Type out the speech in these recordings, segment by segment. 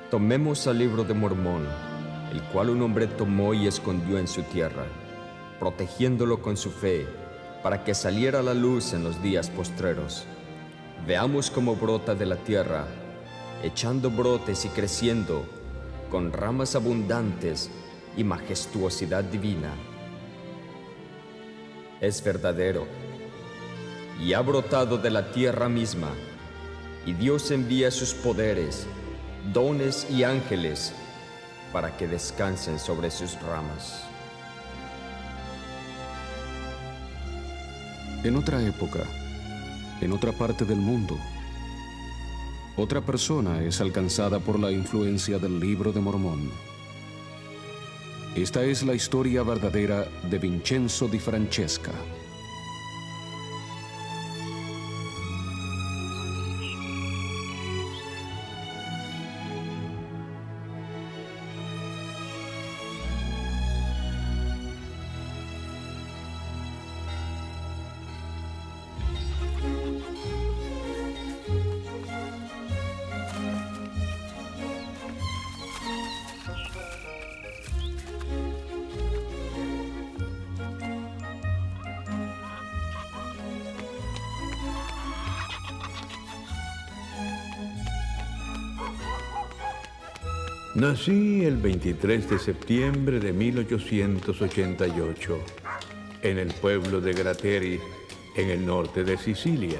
Tomemos al libro de Mormón, el cual un hombre tomó y escondió en su tierra, protegiéndolo con su fe, para que saliera a la luz en los días postreros. Veamos cómo brota de la tierra, echando brotes y creciendo, con ramas abundantes y majestuosidad divina. Es verdadero, y ha brotado de la tierra misma, y Dios envía sus poderes, dones y ángeles para que descansen sobre sus ramas. En otra época, en otra parte del mundo, otra persona es alcanzada por la influencia del Libro de Mormón. Esta es la historia verdadera de Vincenzo di Francesca. Nací el 23 de septiembre de 1888 en el pueblo de Grateri, en el norte de Sicilia.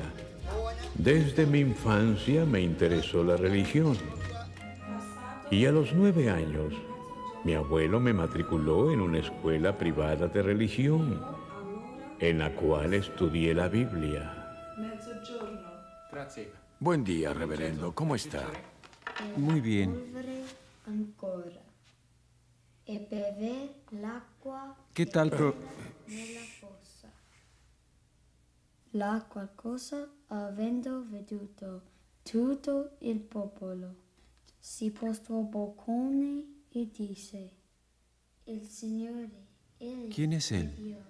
Desde mi infancia me interesó la religión y a los 9 años mi abuelo me matriculó en una escuela privada de religión en la cual estudié la Biblia. Buen día, reverendo. ¿Cómo está? Muy bien. Polvere ancora e bever l'acqua ¿Qué tal? nella fossa. La qualcosa avendo veduto tutto il popolo si postrò boccone e disse: Il Signore, egli ¿Quién es él? Dio.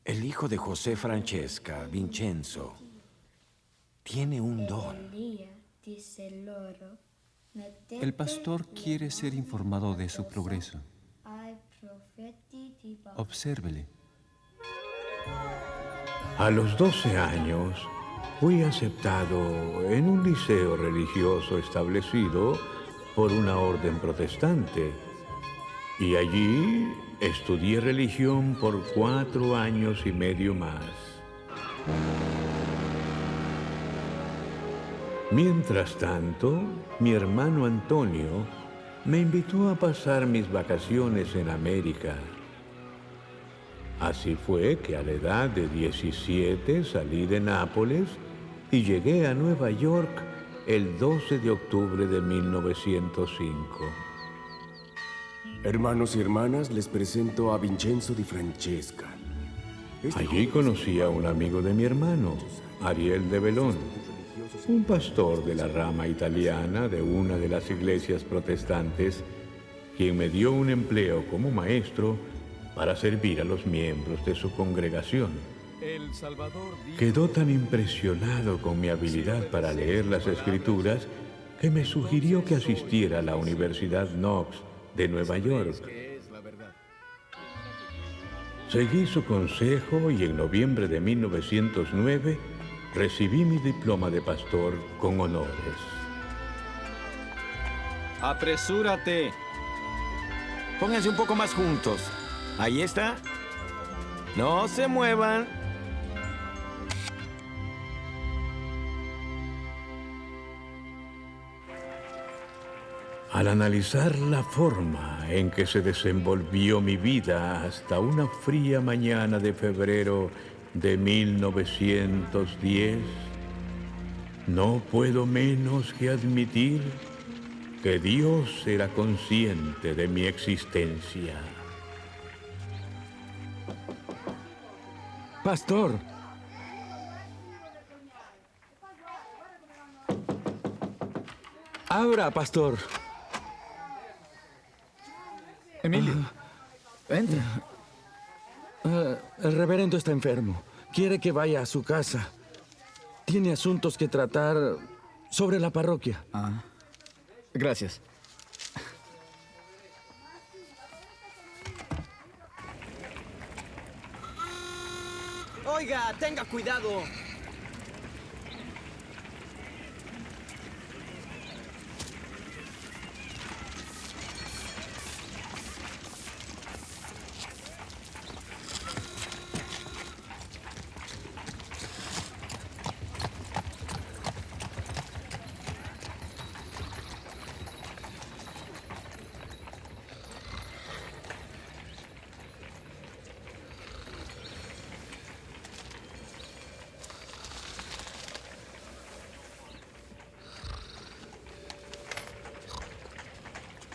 El hijo de José Francesca, Vincenzo, tiene un don. Elia disse loro: Mettete El pastor le quiere ser mani informado de su addosso progreso. ai profeti di Baal. Obsérvele. A los 12 años fui aceptado en un liceo religioso establecido por una orden protestante y allí estudié religión por 4 años y medio más. Mientras tanto, mi hermano Antonio me invitó a pasar mis vacaciones en América. Así fue que a la edad de 17 salí de Nápoles y llegué a Nueva York el 12 de octubre de 1905. Hermanos y hermanas, les presento a Vincenzo di Francesca. Allí conocí a un amigo de mi hermano, Ariel de Belón, un pastor de la rama italiana de una de las iglesias protestantes, quien me dio un empleo como maestro para servir a los miembros de su congregación. Quedó tan impresionado con mi habilidad para leer las escrituras que me sugirió que asistiera a la Universidad Knox de Nueva York. Seguí su consejo y en noviembre de 1909 recibí mi diploma de pastor con honores. ¡Apresúrate! Pónganse un poco más juntos. Ahí está. No se muevan. Al analizar la forma en que se desenvolvió mi vida hasta una fría mañana de febrero de 1910, no puedo menos que admitir que Dios era consciente de mi existencia. Pastor. Abra, pastor. Emilio, entra. El reverendo está enfermo. Quiere que vaya a su casa. Tiene asuntos que tratar sobre la parroquia. Ah, gracias. Oiga, tenga cuidado.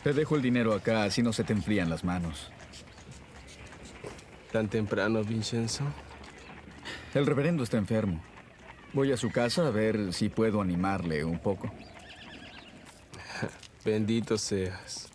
Te dejo el dinero acá, así no se te enfrían las manos. ¿Tan temprano, Vincenzo? El reverendo está enfermo. Voy a su casa a ver si puedo animarle un poco. Bendito seas.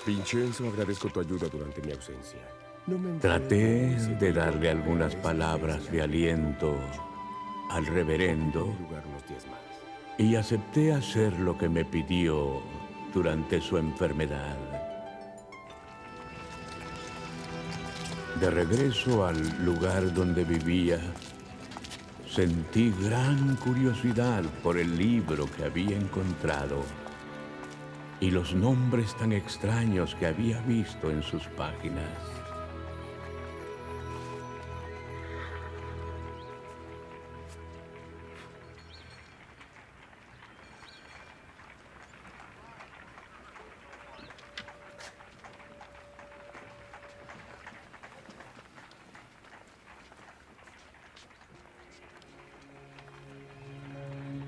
Vincenzo, agradezco tu ayuda durante mi ausencia. No me Traté enfrento de darle algunas palabras de aliento al reverendo lugar unos días más. y acepté hacer lo que me pidió durante su enfermedad. De regreso al lugar donde vivía, sentí gran curiosidad por el libro que había encontrado y los nombres tan extraños que había visto en sus páginas.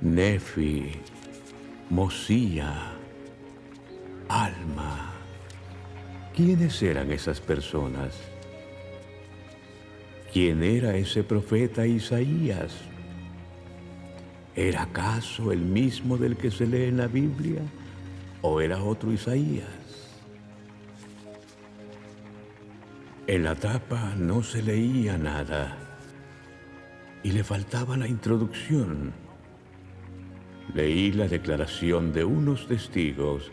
Nefi, Mosía, Alma. ¿Quiénes eran esas personas? ¿Quién era ese profeta Isaías? ¿Era acaso el mismo del que se lee en la Biblia? ¿O era otro Isaías? En la tapa no se leía nada y le faltaba la introducción. Leí la declaración de unos testigos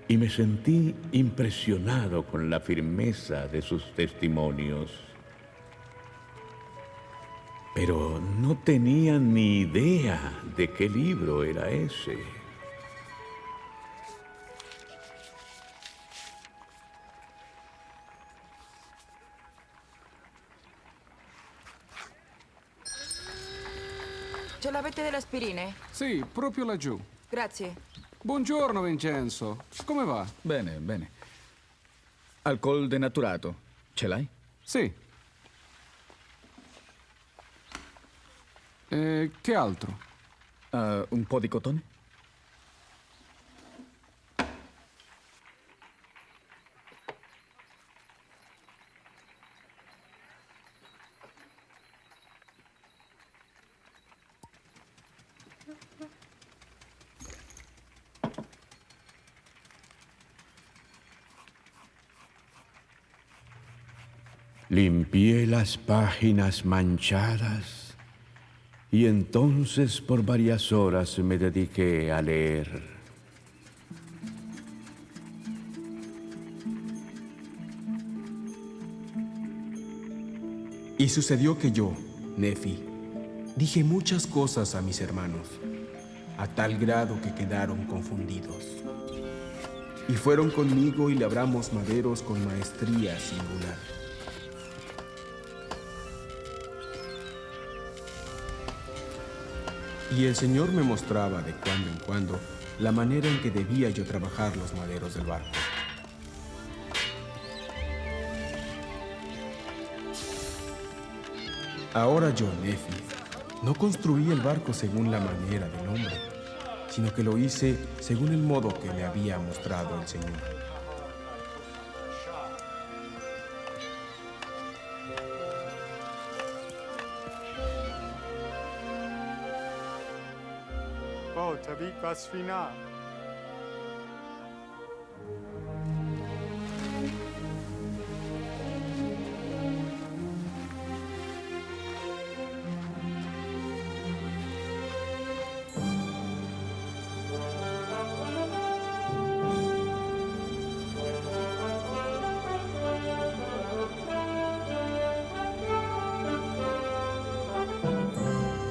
y me sentí impresionado con la firmeza de sus testimonios. Pero no tenía ni idea de qué libro era ese. Ce l'avete delle aspirine? Sì, proprio laggiù. Grazie. Buongiorno, Vincenzo. Come va? Bene, bene. Alcol denaturato. Ce l'hai? Sì. E che altro? Un po' di cotone? Limpié las páginas manchadas y entonces por varias horas me dediqué a leer. Y sucedió que yo, Nefi, dije muchas cosas a mis hermanos, a tal grado que quedaron confundidos. y fueron conmigo y labramos maderos con maestría singular. Y el Señor me mostraba de cuando en cuando la manera en que debía yo trabajar los maderos del barco. Ahora yo, Nefi, no construí el barco según la manera del hombre, sino que lo hice según el modo que me había mostrado el Señor.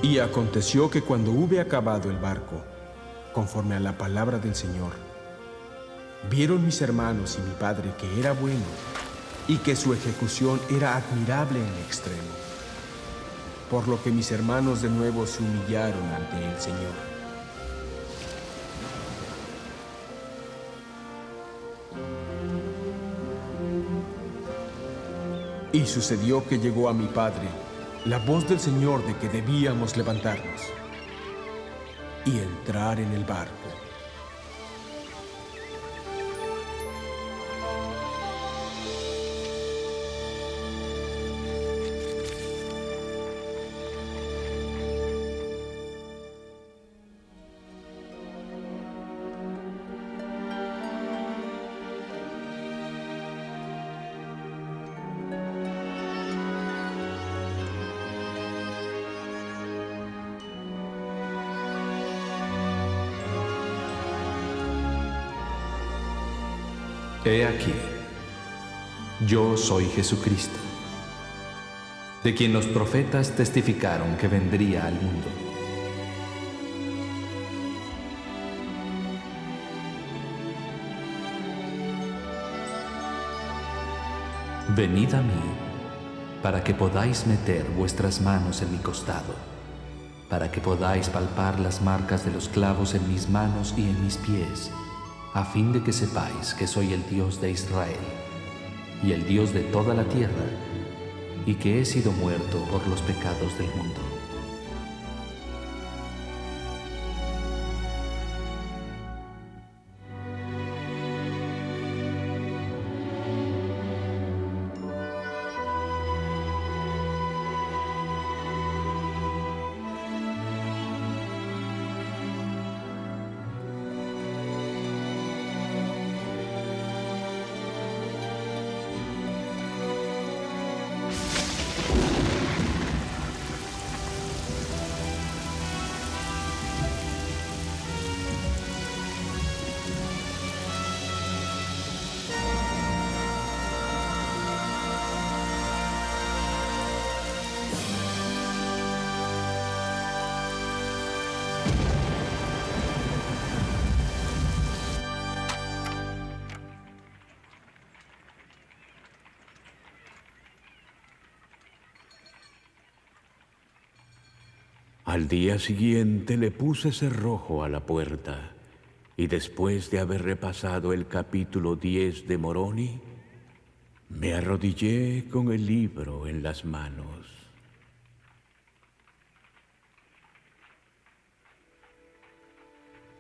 Y aconteció que cuando hube acabado el barco, conforme a la palabra del Señor, vieron mis hermanos y mi padre que era bueno y que su ejecución era admirable en extremo, por lo que mis hermanos de nuevo se humillaron ante el Señor. Y sucedió que llegó a mi padre la voz del Señor de que debíamos levantarnos y entrar en el barco. He aquí, yo soy Jesucristo, de quien los profetas testificaron que vendría al mundo. Venid a mí, para que podáis meter vuestras manos en mi costado, para que podáis palpar las marcas de los clavos en mis manos y en mis pies, a fin de que sepáis que soy el Dios de Israel y el Dios de toda la tierra, y que he sido muerto por los pecados del mundo. Al día siguiente le puse cerrojo a la puerta y después de haber repasado el capítulo 10 de Moroni, me arrodillé con el libro en las manos.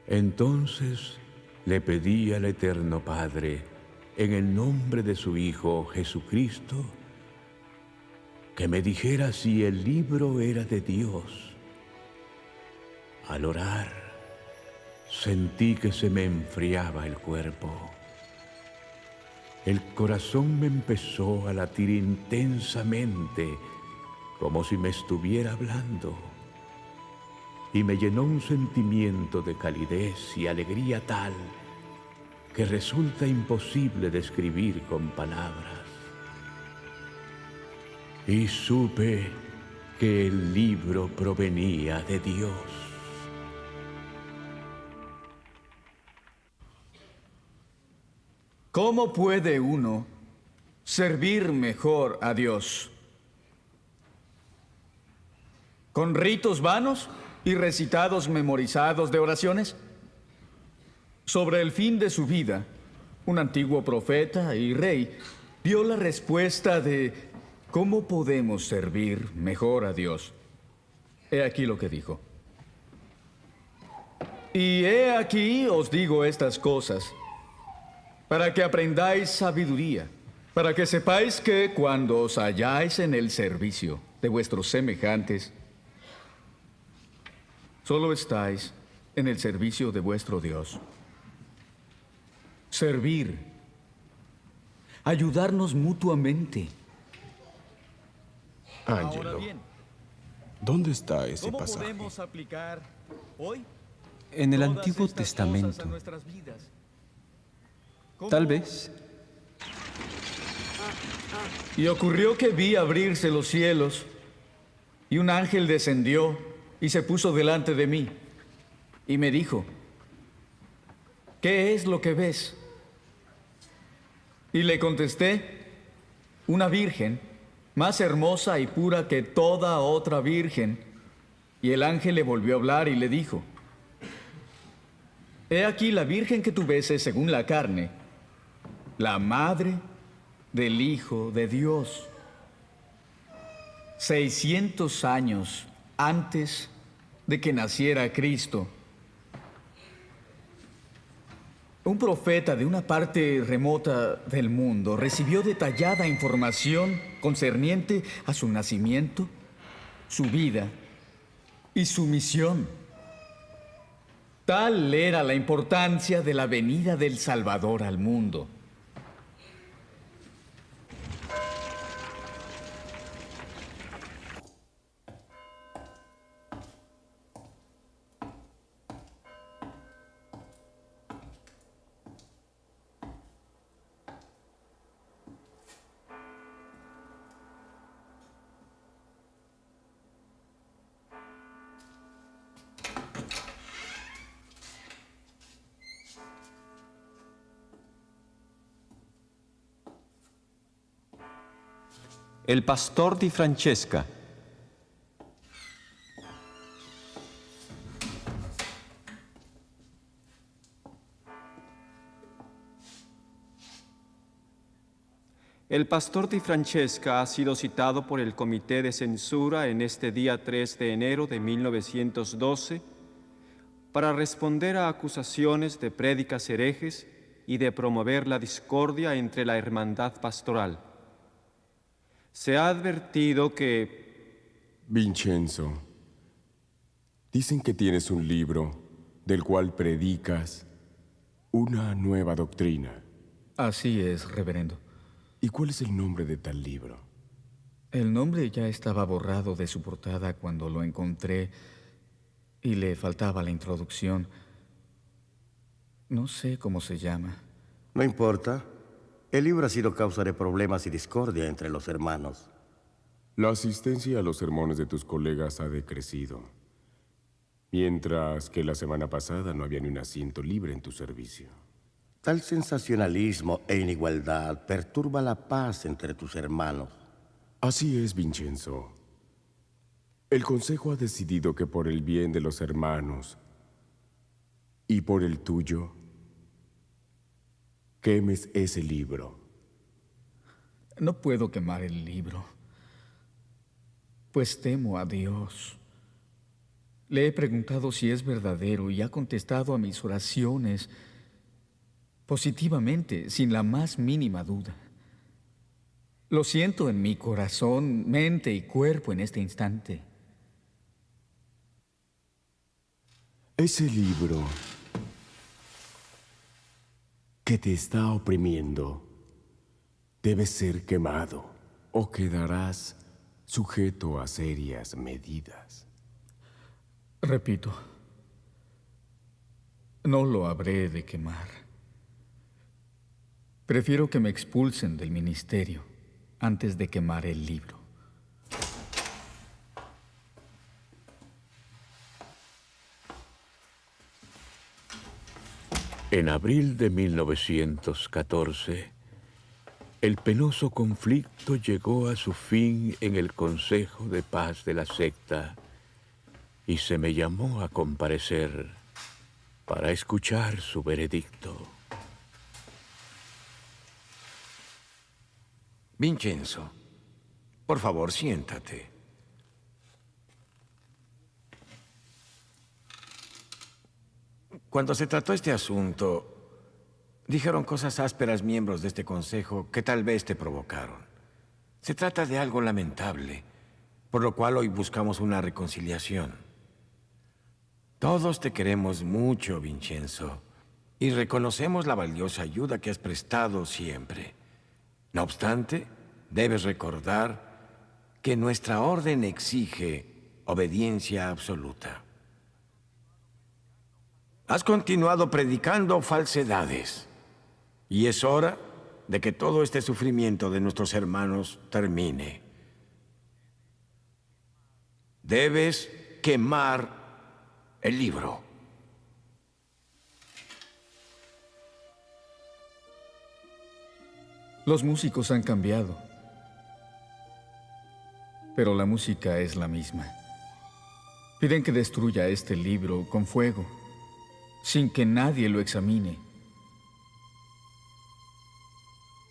Entonces le pedí al Eterno Padre, en el nombre de su Hijo Jesucristo, que me dijera si el libro era de Dios. Al orar, sentí que se me enfriaba el cuerpo. El corazón me empezó a latir intensamente, como si me estuviera hablando, y me llenó un sentimiento de calidez y alegría tal que resulta imposible describir con palabras. Y supe que el libro provenía de Dios. ¿Cómo puede uno servir mejor a Dios? ¿Con ritos vanos y recitados memorizados de oraciones? Sobre el fin de su vida, un antiguo profeta y rey dio la respuesta de cómo podemos servir mejor a Dios. He aquí lo que dijo. Y he aquí os digo estas cosas, para que aprendáis sabiduría, para que sepáis que cuando os halláis en el servicio de vuestros semejantes, solo estáis en el servicio de vuestro Dios. Servir, ayudarnos mutuamente. Ángelo, ¿dónde está ese ¿Cómo pasaje? podemos aplicar hoy En el todas Antiguo estas Testamento. cosas a nuestras vidas? ¿Cómo? Tal vez. Y ocurrió que vi abrirse los cielos, y un ángel descendió y se puso delante de mí, y me dijo, ¿qué es lo que ves? Y le contesté, una virgen, más hermosa y pura que toda otra virgen. Y el ángel le volvió a hablar y le dijo, he aquí la virgen que tú ves es según la carne, la madre del Hijo de Dios. 600 años antes de que naciera Cristo, un profeta de una parte remota del mundo recibió detallada información concerniente a su nacimiento, su vida y su misión. Tal era la importancia de la venida del Salvador al mundo. El pastor di Francesca. El pastor di Francesca ha sido citado por el Comité de Censura en este día 3 de enero de 1912 para responder a acusaciones de prédicas herejes y de promover la discordia entre la hermandad pastoral. Se ha advertido que... Vincenzo, dicen que tienes un libro del cual predicas una nueva doctrina. Así es, reverendo. ¿Y cuál es el nombre de tal libro? El nombre ya estaba borrado de su portada cuando lo encontré y le faltaba la introducción. No sé cómo se llama. No importa. El libro ha sido causa de problemas y discordia entre los hermanos. La asistencia a los sermones de tus colegas ha decrecido, mientras que la semana pasada no había ni un asiento libre en tu servicio. Tal sensacionalismo e inigualdad perturba la paz entre tus hermanos. Así es, Vincenzo. El Consejo ha decidido que por el bien de los hermanos y por el tuyo, quemes ese libro. No puedo quemar el libro, pues temo a Dios. Le he preguntado si es verdadero y ha contestado a mis oraciones positivamente, sin la más mínima duda. Lo siento en mi corazón, mente y cuerpo en este instante. Ese libro que te está oprimiendo debe ser quemado o quedarás sujeto a serias medidas. Repito, no lo habré de quemar. Prefiero que me expulsen del ministerio antes de quemar el libro. En abril de 1914, el penoso conflicto llegó a su fin en el Consejo de Paz de la secta y se me llamó a comparecer para escuchar su veredicto. Vincenzo, por favor, siéntate. Cuando se trató este asunto, dijeron cosas ásperas miembros de este consejo que tal vez te provocaron. Se trata de algo lamentable, por lo cual hoy buscamos una reconciliación. Todos te queremos mucho, Vincenzo, y reconocemos la valiosa ayuda que has prestado siempre. No obstante, debes recordar que nuestra orden exige obediencia absoluta. Has continuado predicando falsedades, y es hora de que todo este sufrimiento de nuestros hermanos termine. Debes quemar el libro. Los músicos han cambiado, pero la música es la misma. Piden que destruya este libro con fuego, sin que nadie lo examine.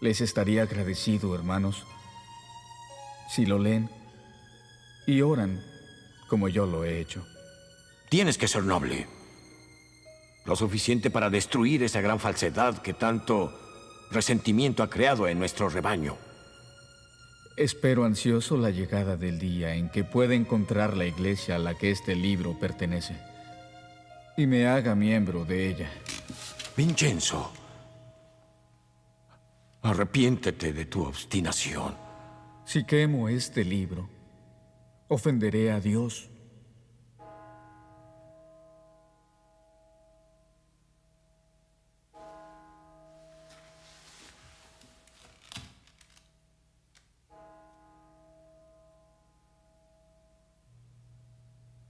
Les estaría agradecido, hermanos, si lo leen y oran como yo lo he hecho. Tienes que ser noble. Lo suficiente para destruir esa gran falsedad que tanto resentimiento ha creado en nuestro rebaño. Espero ansioso la llegada del día en que pueda encontrar la iglesia a la que este libro pertenece y me haga miembro de ella. Vincenzo, arrepiéntete de tu obstinación. Si quemo este libro, ofenderé a Dios.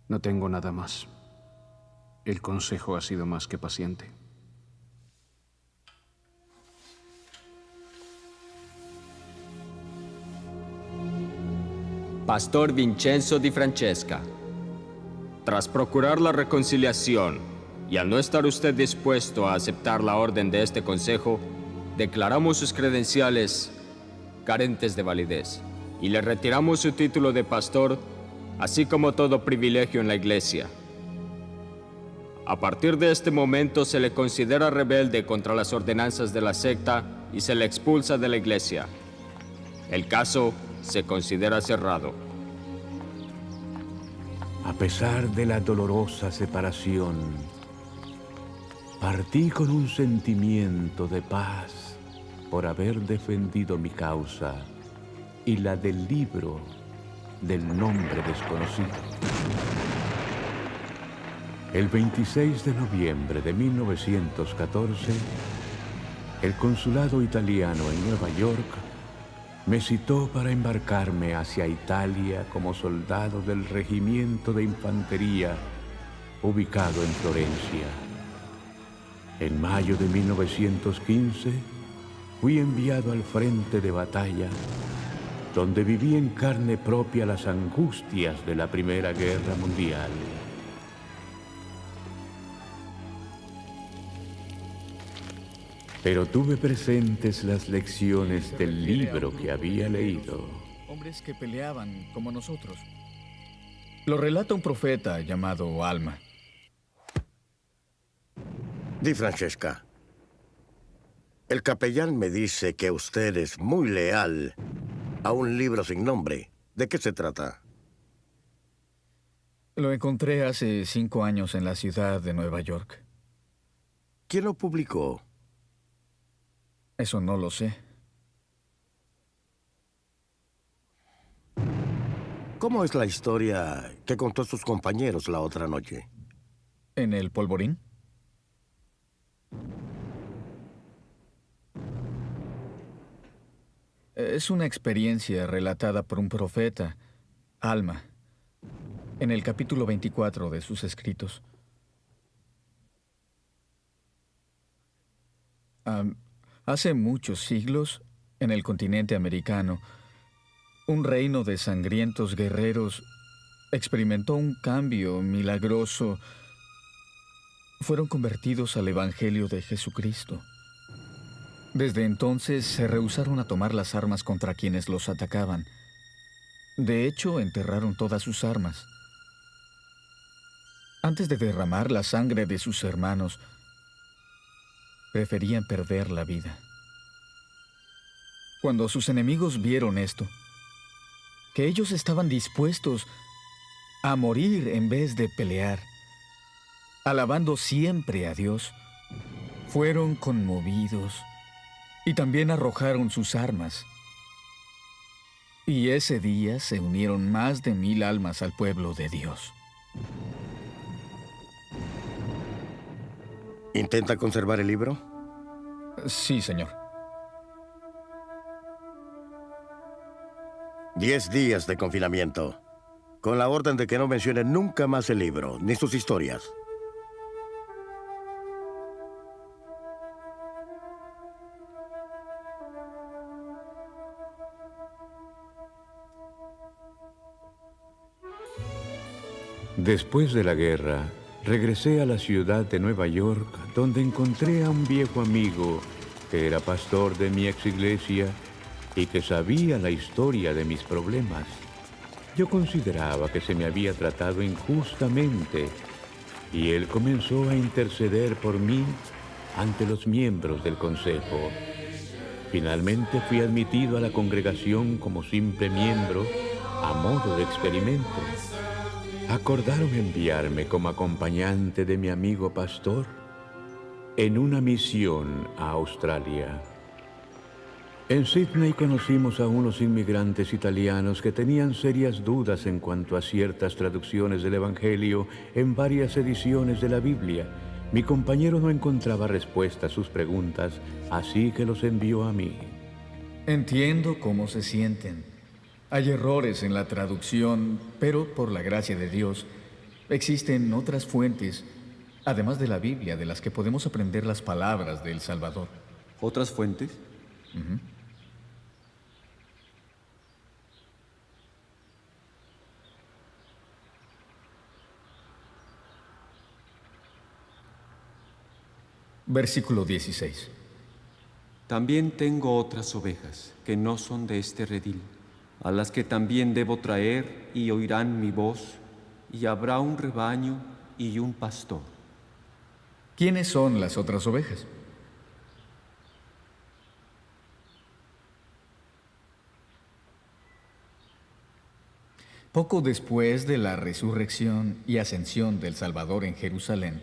No tengo nada más. El consejo ha sido más que paciente. Pastor Vincenzo di Francesca, tras procurar la reconciliación y al no estar usted dispuesto a aceptar la orden de este consejo, declaramos sus credenciales carentes de validez y le retiramos su título de pastor, así como todo privilegio en la iglesia. A partir de este momento se le considera rebelde contra las ordenanzas de la secta y se le expulsa de la iglesia. El caso se considera cerrado. A pesar de la dolorosa separación, partí con un sentimiento de paz por haber defendido mi causa y la del libro del nombre desconocido. El 26 de noviembre de 1914, el consulado italiano en Nueva York me citó para embarcarme hacia Italia como soldado del regimiento de infantería ubicado en Florencia. En mayo de 1915, fui enviado al frente de batalla, donde viví en carne propia las angustias de la Primera Guerra Mundial. Pero tuve presentes las lecciones del libro que había leído. Hombres que peleaban como nosotros. Lo relata un profeta llamado Alma. Di Francesca, el capellán me dice que usted es muy leal a un libro sin nombre. ¿De qué se trata? Lo encontré hace 5 años en la ciudad de Nueva York. ¿Quién lo publicó? Eso no lo sé. ¿Cómo es la historia que contó sus compañeros la otra noche? ¿En el polvorín? Es una experiencia relatada por un profeta, Alma, en el capítulo 24 de sus escritos. Hace muchos siglos, en el continente americano, un reino de sangrientos guerreros experimentó un cambio milagroso. Fueron convertidos al Evangelio de Jesucristo. Desde entonces se rehusaron a tomar las armas contra quienes los atacaban. De hecho, enterraron todas sus armas. Antes de derramar la sangre de sus hermanos, preferían perder la vida. Cuando sus enemigos vieron esto, que ellos estaban dispuestos a morir en vez de pelear, alabando siempre a Dios, fueron conmovidos y también arrojaron sus armas. Y ese día se unieron más de 1000 almas al pueblo de Dios. ¿Intenta conservar el libro? Sí, señor. 10 días de confinamiento, con la orden de que no mencione nunca más el libro, ni sus historias. Después de la guerra, regresé a la ciudad de Nueva York, donde encontré a un viejo amigo que era pastor de mi ex iglesia y que sabía la historia de mis problemas. Yo consideraba que se me había tratado injustamente y él comenzó a interceder por mí ante los miembros del consejo. Finalmente fui admitido a la congregación como simple miembro a modo de experimento. Acordaron enviarme como acompañante de mi amigo pastor en una misión a Australia. En Sydney conocimos a unos inmigrantes italianos que tenían serias dudas en cuanto a ciertas traducciones del Evangelio en varias ediciones de la Biblia. Mi compañero no encontraba respuesta a sus preguntas, así que los envió a mí. Entiendo cómo se sienten. Hay errores en la traducción, pero por la gracia de Dios, existen otras fuentes, además de la Biblia, de las que podemos aprender las palabras del Salvador. ¿Otras fuentes? Versículo 16. También tengo otras ovejas que no son de este redil, a las que también debo traer y oirán mi voz, y habrá un rebaño y un pastor. ¿Quiénes son las otras ovejas? Poco después de la resurrección y ascensión del Salvador en Jerusalén,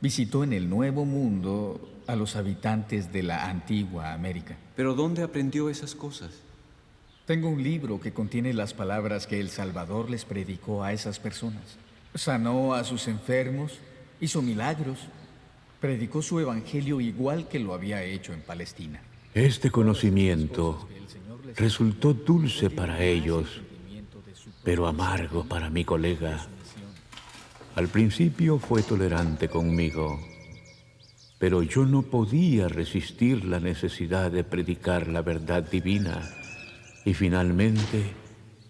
visitó en el Nuevo Mundo a los habitantes de la antigua América. ¿Pero dónde aprendió esas cosas? Tengo un libro que contiene las palabras que el Salvador les predicó a esas personas. Sanó a sus enfermos, hizo milagros, predicó su evangelio igual que lo había hecho en Palestina. Este conocimiento resultó dulce para ellos, pero amargo para mi colega. Al principio fue tolerante conmigo, pero yo no podía resistir la necesidad de predicar la verdad divina y finalmente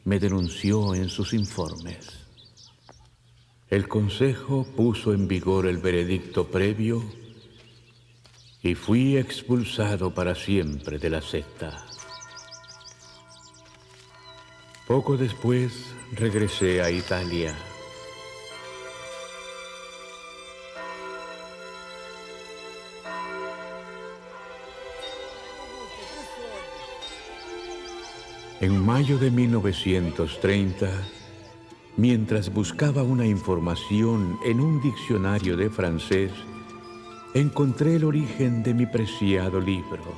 me denunció en sus informes. El consejo puso en vigor el veredicto previo y fui expulsado para siempre de la secta. Poco después regresé a Italia. En mayo de 1930, mientras buscaba una información en un diccionario de francés, encontré el origen de mi preciado libro.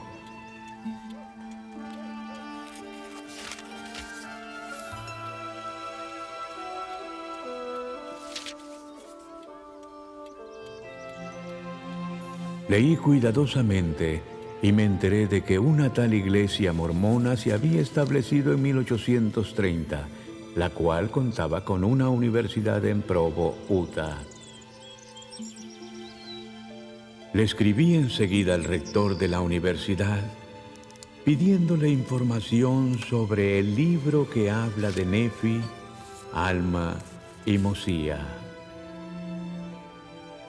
Leí cuidadosamente y me enteré de que una tal iglesia mormona se había establecido en 1830, la cual contaba con una universidad en Provo, Utah. Le escribí enseguida al rector de la universidad pidiéndole información sobre el libro que habla de Nefi, Alma y Mosía.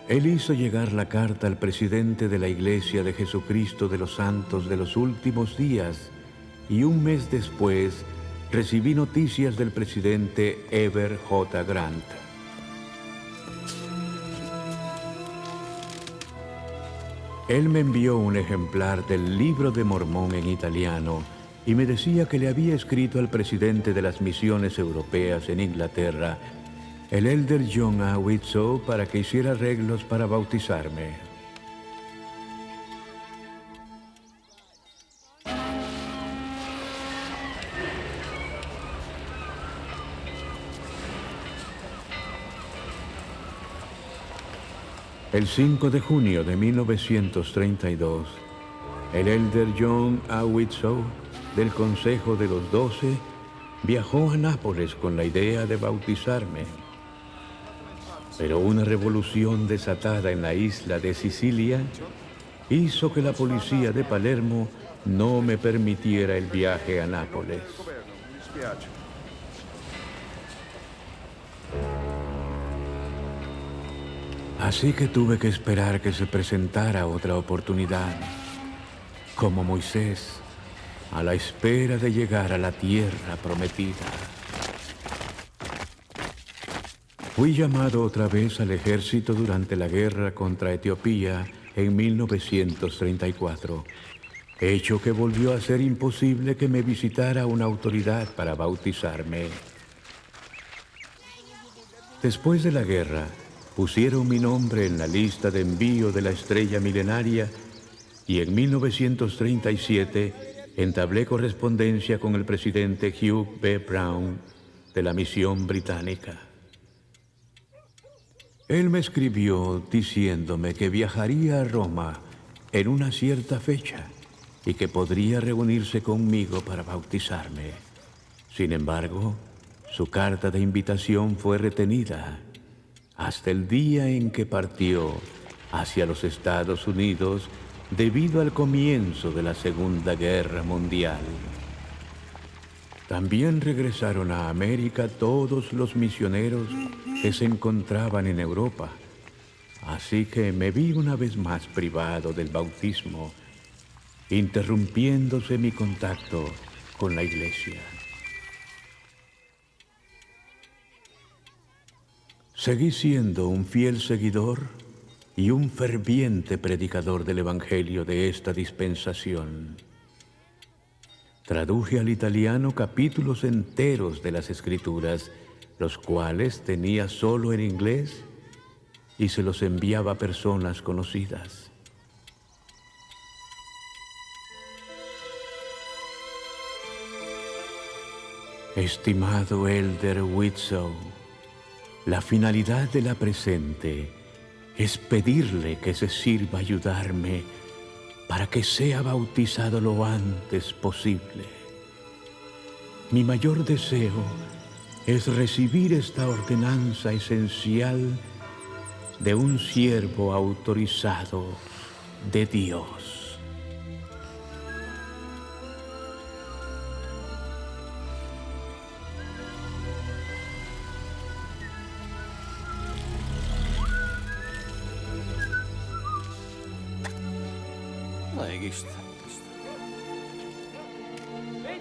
Él hizo llegar la carta al presidente de la Iglesia de Jesucristo de los Santos de los Últimos Días y un mes después recibí noticias del presidente Eber J. Grant. Él me envió un ejemplar del Libro de Mormón en italiano y me decía que le había escrito al presidente de las misiones europeas en Inglaterra, el elder John A. Widtsoe, para que hiciera arreglos para bautizarme. El 5 de junio de 1932, el elder John A. Widtsoe, del Consejo de los 12, viajó a Nápoles con la idea de bautizarme. Pero una revolución desatada en la isla de Sicilia hizo que la policía de Palermo no me permitiera el viaje a Nápoles. Así que tuve que esperar que se presentara otra oportunidad, como Moisés, a la espera de llegar a la tierra prometida. Fui llamado otra vez al ejército durante la guerra contra Etiopía en 1934, hecho que volvió a ser imposible que me visitara una autoridad para bautizarme. Después de la guerra, pusieron mi nombre en la lista de envío de la estrella milenaria y en 1937 entablé correspondencia con el presidente Hugh B. Brown de la misión británica. Él me escribió diciéndome que viajaría a Roma en una cierta fecha y que podría reunirse conmigo para bautizarme. Sin embargo, su carta de invitación fue retenida hasta el día en que partió hacia los Estados Unidos debido al comienzo de la Segunda Guerra Mundial. También regresaron a América todos los misioneros que se encontraban en Europa, así que me vi una vez más privado del bautismo, interrumpiéndose mi contacto con la Iglesia. Seguí siendo un fiel seguidor y un ferviente predicador del Evangelio de esta dispensación. Traduje al italiano capítulos enteros de las Escrituras, los cuales tenía solo en inglés, y se los enviaba a personas conocidas. Estimado elder Widtsoe, la finalidad de la presente es pedirle que se sirva ayudarme para que sea bautizado lo antes posible. Mi mayor deseo es recibir esta ordenanza esencial de un siervo autorizado de Dios.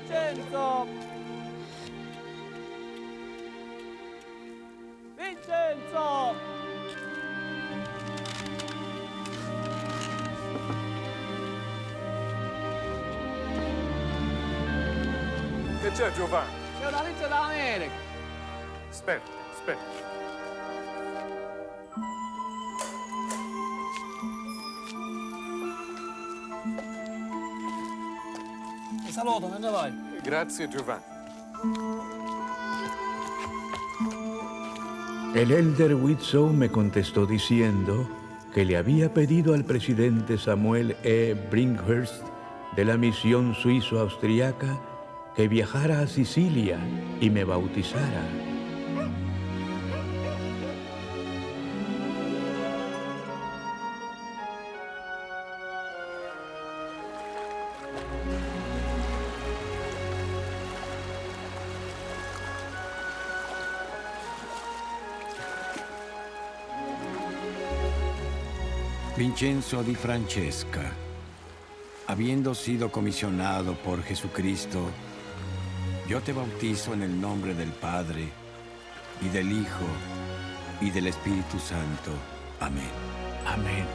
Vincenzo! Vincenzo! Che c'è, Giovanni? C'è una lista dall'America! Aspetta, aspetta. Ti saluto, dove vai? Grazie, Giovanni. El elder Widtsoe me contestó diciendo que le había pedido al presidente Samuel E. Brinkhurst de la misión suizo-austriaca que viajara a Sicilia y me bautizara. Vincenzo di Francesca, habiendo sido comisionado por Jesucristo, yo te bautizo en el nombre del Padre, y del Hijo, y del Espíritu Santo. Amén. Amén.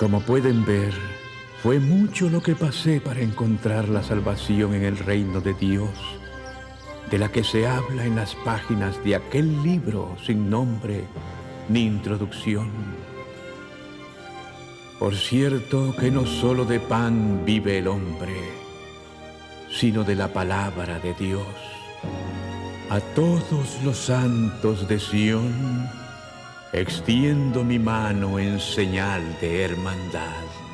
Como pueden ver, fue mucho lo que pasé para encontrar la salvación en el reino de Dios, de la que se habla en las páginas de aquel libro sin nombre ni introducción. Por cierto que no solo de pan vive el hombre, sino de la palabra de Dios. A todos los santos de Sión extiendo mi mano en señal de hermandad.